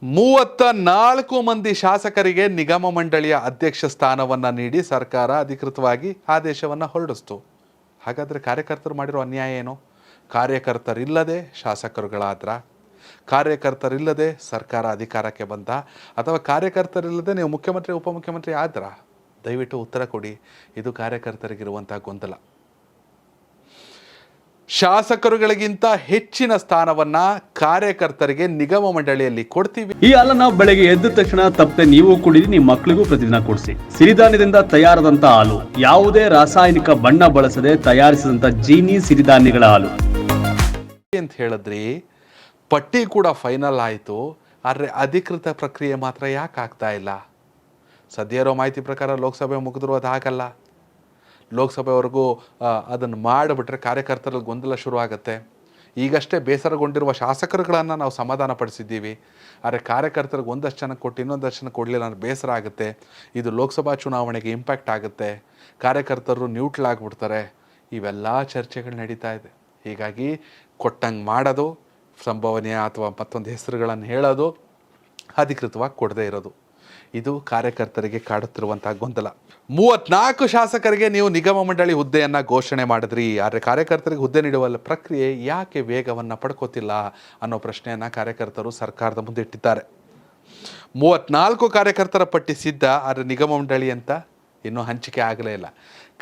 34 ಮಂದಿ ಶಾಸಕರಿಗೆ ನಿಗಮ ಮಂಡಳಿಯ ಅಧ್ಯಕ್ಷ ಸ್ಥಾನವನ್ನು ನೀಡಿ ಸರ್ಕಾರ ಅಧಿಕೃತವಾಗಿ ಆದೇಶವನ್ನು ಹೊರಡಿಸ್ತು. ಹಾಗಾದರೆ ಕಾರ್ಯಕರ್ತರು ಮಾಡಿರೋ ಅನ್ಯಾಯ ಏನು? ಕಾರ್ಯಕರ್ತರಿಲ್ಲದೆ ಶಾಸಕರುಗಳಾದ್ರ, ಕಾರ್ಯಕರ್ತರಿಲ್ಲದೆ ಸರ್ಕಾರ ಅಧಿಕಾರಕ್ಕೆ ಬಂದ, ಅಥವಾ ಕಾರ್ಯಕರ್ತರಿಲ್ಲದೆ ನೀವು ಮುಖ್ಯಮಂತ್ರಿ ಉಪಮುಖ್ಯಮಂತ್ರಿ ಆದ್ರ? ದಯವಿಟ್ಟು ಉತ್ತರ ಕೊಡಿ. ಇದು ಕಾರ್ಯಕರ್ತರಿಗಿರುವಂಥ ಗೊಂದಲ. ಶಾಸಕರುಗಳಿಗಿಂತ ಹೆಚ್ಚಿನ ಸ್ಥಾನವನ್ನ ಕಾರ್ಯಕರ್ತರಿಗೆ ನಿಗಮ ಮಂಡಳಿಯಲ್ಲಿ ಕೊಡ್ತೀವಿ. ಈ ಹಾಲನ್ನ ಬೆಳಗ್ಗೆ ಎದ್ದ ತಕ್ಷಣ ತಪ್ಪದೆ ನೀವು ಕುಡಿದು ನಿಮ್ಮ ಮಕ್ಕಳಿಗೂ ಪ್ರತಿದಿನ ಕೊಡಿಸಿ. ಸಿರಿಧಾನ್ಯದಿಂದ ತಯಾರಾದಂತಹ ಹಾಲು, ಯಾವುದೇ ರಾಸಾಯನಿಕ ಬಣ್ಣ ಬಳಸದೆ ತಯಾರಿಸಿದಂತ ಜೀನಿ ಸಿರಿಧಾನ್ಯಗಳ ಹಾಲು ಅಂತ ಹೇಳಿದ್ರಿ. ಪಟ್ಟಿ ಕೂಡ ಫೈನಲ್ ಆಯಿತು, ಆದರೆ ಅಧಿಕೃತ ಪ್ರಕ್ರಿಯೆ ಮಾತ್ರ ಯಾಕೆ ಆಗ್ತಾ ಇಲ್ಲ? ಸದ್ಯ ಇರೋ ಮಾಹಿತಿ ಪ್ರಕಾರ ಲೋಕಸಭೆ ಮುಗಿದ್ರು ಅದು ಆಗಲ್ಲ. ಲೋಕಸಭೆವರೆಗೂ ಅದನ್ನು ಮಾಡಿಬಿಟ್ರೆ ಕಾರ್ಯಕರ್ತರಲ್ಲಿ ಗೊಂದಲ ಶುರುವಾಗುತ್ತೆ. ಈಗಷ್ಟೇ ಬೇಸರಗೊಂಡಿರುವ ಶಾಸಕರುಗಳನ್ನು ನಾವು ಸಮಾಧಾನ ಪಡಿಸಿದ್ದೀವಿ, ಆದರೆ ಕಾರ್ಯಕರ್ತರಿಗೆ ಒಂದಷ್ಟು ಜನಕ್ಕೆ ಕೊಟ್ಟು ಇನ್ನೊಂದಷ್ಟು ಜನಕ್ಕೆ ಕೊಡಲಿಲ್ಲ ಅಂದರೆ ಬೇಸರ ಆಗುತ್ತೆ. ಇದು ಲೋಕಸಭಾ ಚುನಾವಣೆಗೆ ಇಂಪ್ಯಾಕ್ಟ್ ಆಗುತ್ತೆ, ಕಾರ್ಯಕರ್ತರು ನ್ಯೂಟ್ರಲ್ ಆಗಿಬಿಡ್ತಾರೆ. ಇವೆಲ್ಲ ಚರ್ಚೆಗಳು ನಡೀತಾ ಇದೆ. ಹೀಗಾಗಿ ಕೊಟ್ಟಂಗೆ ಮಾಡೋದು, ಸಂಭವನೀಯ ಅಥವಾ ಮತ್ತೊಂದು ಹೆಸರುಗಳನ್ನು ಹೇಳೋದು, ಅಧಿಕೃತವಾಗಿ ಕೊಡದೇ ಇರೋದು, ಇದು ಕಾರ್ಯಕರ್ತರಿಗೆ ಕಾಡುತ್ತಿರುವಂಥ ಗೊಂದಲ. 34 ಶಾಸಕರಿಗೆ ನೀವು ನಿಗಮ ಮಂಡಳಿ ಹುದ್ದೆಯನ್ನು ಘೋಷಣೆ ಮಾಡಿದ್ರಿ, ಆದರೆ ಕಾರ್ಯಕರ್ತರಿಗೆ ಹುದ್ದೆ ನೀಡುವ ಪ್ರಕ್ರಿಯೆ ಯಾಕೆ ವೇಗವನ್ನು ಪಡ್ಕೋತಿಲ್ಲ ಅನ್ನೋ ಪ್ರಶ್ನೆಯನ್ನು ಕಾರ್ಯಕರ್ತರು ಸರ್ಕಾರದ ಮುಂದೆ ಇಟ್ಟಿದ್ದಾರೆ. 34 ಕಾರ್ಯಕರ್ತರ ಪಟ್ಟಿ ಸಿದ್ಧ, ಆದರೆ ನಿಗಮ ಮಂಡಳಿ ಅಂತ ಇನ್ನೂ ಹಂಚಿಕೆ ಆಗಲೇ ಇಲ್ಲ.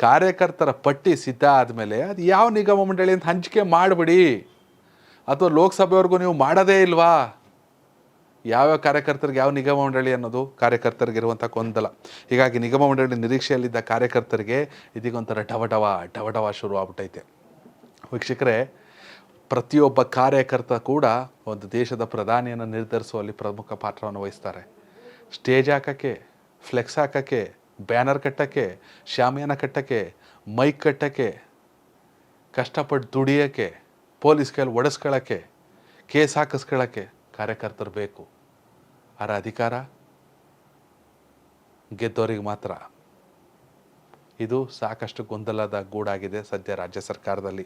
ಕಾರ್ಯಕರ್ತರ ಪಟ್ಟಿ ಸಿದ್ಧ ಆದಮೇಲೆ ಅದು ಯಾವ ನಿಗಮ ಮಂಡಳಿ ಅಂತ ಹಂಚಿಕೆ ಮಾಡಿಬಿಡಿ. ಅಥವಾ ಲೋಕಸಭೆವರೆಗೂ ನೀವು ಮಾಡೋದೇ ಇಲ್ವಾ? ಯಾವ್ಯಾವ ಕಾರ್ಯಕರ್ತರಿಗೆ ಯಾವ ನಿಗಮ ಮಂಡಳಿ ಅನ್ನೋದು ಕಾರ್ಯಕರ್ತರಿಗಿರುವಂಥ ಗೊಂದಲ. ಹೀಗಾಗಿ ನಿಗಮ ಮಂಡಳಿ ನಿರೀಕ್ಷೆಯಲ್ಲಿದ್ದ ಕಾರ್ಯಕರ್ತರಿಗೆ ಇದೀಗೊಂಥರ ಡವಡವ ಶುರು ಆಗ್ಬಿಟ್ಟೈತೆ. ವೀಕ್ಷಕರೇ, ಪ್ರತಿಯೊಬ್ಬ ಕಾರ್ಯಕರ್ತ ಕೂಡ ಒಂದು ದೇಶದ ಪ್ರಧಾನಿಯನ್ನು ನಿರ್ಧರಿಸುವಲ್ಲಿ ಪ್ರಮುಖ ಪಾತ್ರವನ್ನು ವಹಿಸ್ತಾರೆ. ಸ್ಟೇಜ್ ಹಾಕೋಕ್ಕೆ, ಫ್ಲೆಕ್ಸ್ ಹಾಕೋಕ್ಕೆ, ಬ್ಯಾನರ್ ಕಟ್ಟೋಕ್ಕೆ, ಶಾಮಿಯಾನ ಕಟ್ಟೋಕ್ಕೆ, ಮೈಕ್ ಕಟ್ಟೋಕ್ಕೆ, ಕಷ್ಟಪಟ್ಟು ದುಡಿಯೋಕ್ಕೆ, ಪೊಲೀಸ್ ಕೈಯಲ್ಲಿ ಒಡಿಸ್ಕೊಳ್ಳೋಕ್ಕೆ, ಕೇಸ್ ಹಾಕಿಸ್ಕೊಳ್ಳೋಕ್ಕೆ ಕಾರ್ಯಕರ್ತರು ಬೇಕು. ಆದರೆ ಅಧಿಕಾರ ಗೆದ್ದವರಿಗೆ ಮಾತ್ರ. ಇದು ಸಾಕಷ್ಟು ಗೊಂದಲದ ಗೂಡಾಗಿದೆ ಸದ್ಯ ರಾಜ್ಯ ಸರ್ಕಾರದಲ್ಲಿ.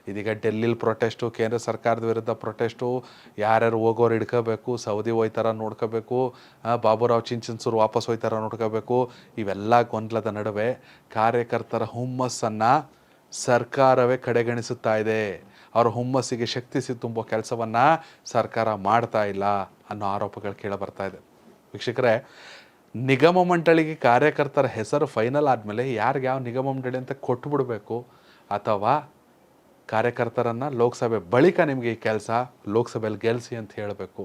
ಇದೀಗ ಡೆಲ್ಲಿಲಿ ಪ್ರೊಟೆಸ್ಟು, ಕೇಂದ್ರ ಸರ್ಕಾರದ ವಿರುದ್ಧ ಪ್ರೊಟೆಸ್ಟು, ಯಾರ್ಯಾರು ಹೋಗೋರು ಹಿಡ್ಕೋಬೇಕು, ಸೌದಿ ಹೋಯ್ತಾರ ನೋಡ್ಕೋಬೇಕು, ಬಾಬುರಾವ್ ಚಿಂಚನ್ಸೂರು ವಾಪಸ್ ಹೋಯ್ತಾರ ನೋಡ್ಕೋಬೇಕು. ಇವೆಲ್ಲ ಗೊಂದಲದ ನಡುವೆ ಕಾರ್ಯಕರ್ತರ ಹುಮ್ಮಸ್ಸನ್ನು ಸರ್ಕಾರವೇ ಕಡೆಗಣಿಸುತ್ತಾ ಇದೆ. ಅವರ ಹುಮ್ಮಸ್ಸಿಗೆ ಶಕ್ತಿ ತುಂಬೋ ಕೆಲಸವನ್ನು ಸರ್ಕಾರ ಮಾಡ್ತಾ ಇಲ್ಲ ಅನ್ನೋ ಆರೋಪಗಳು ಕೇಳಬರ್ತಾ ಇದೆ. ವೀಕ್ಷಕರೇ, ನಿಗಮ ಮಂಡಳಿಗೆ ಕಾರ್ಯಕರ್ತರ ಹೆಸರು ಫೈನಲ್ ಆದಮೇಲೆ ಯಾರಿಗೆ ಯಾವ ನಿಗಮ ಮಂಡಳಿ ಅಂತ ಕೊಟ್ಟುಬಿಡಬೇಕು, ಅಥವಾ ಕಾರ್ಯಕರ್ತರನ್ನು ಲೋಕಸಭೆ ಬಳಿಕ ನಿಮಗೆ ಈ ಕೆಲಸ ಲೋಕಸಭೆಯಲ್ಲಿ ಗೆಲ್ಲಿಸಿ ಅಂತ ಹೇಳಬೇಕು.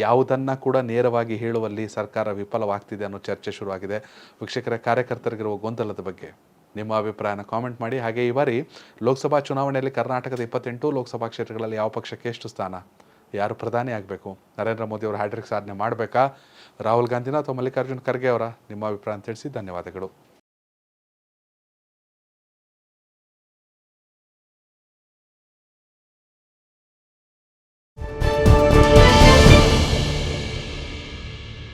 ಯಾವುದನ್ನು ಕೂಡ ನೇರವಾಗಿ ಹೇಳುವಲ್ಲಿ ಸರ್ಕಾರ ವಿಫಲವಾಗ್ತಿದೆ ಅನ್ನೋ ಚರ್ಚೆ ಶುರುವಾಗಿದೆ. ವೀಕ್ಷಕರೇ, ಕಾರ್ಯಕರ್ತರಿಗಿರುವ ಗೊಂದಲದ ಬಗ್ಗೆ ನಿಮ್ಮ ಅಭಿಪ್ರಾಯನ ಕಾಮೆಂಟ್ ಮಾಡಿ. ಹಾಗೆ ಈ ಬಾರಿ ಲೋಕಸಭಾ ಚುನಾವಣೆಯಲ್ಲಿ ಕರ್ನಾಟಕದ 28 ಲೋಕಸಭಾ ಕ್ಷೇತ್ರಗಳಲ್ಲಿ ಯಾವ ಪಕ್ಷಕ್ಕೆ ಎಷ್ಟು ಸ್ಥಾನ, ಯಾರು ಪ್ರಧಾನಿ ಆಗಬೇಕು, ನರೇಂದ್ರ ಮೋದಿ ಅವರು ಹ್ಯಾಟ್ರಿಕ್ ಸಾಧನೆ ಮಾಡಬೇಕಾ, ರಾಹುಲ್ ಗಾಂಧಿನ ಅಥವಾ ಮಲ್ಲಿಕಾರ್ಜುನ್ ಖರ್ಗೆ ಅವರ, ನಿಮ್ಮ ಅಭಿಪ್ರಾಯ ತಿಳಿಸಿ. ಧನ್ಯವಾದಗಳು.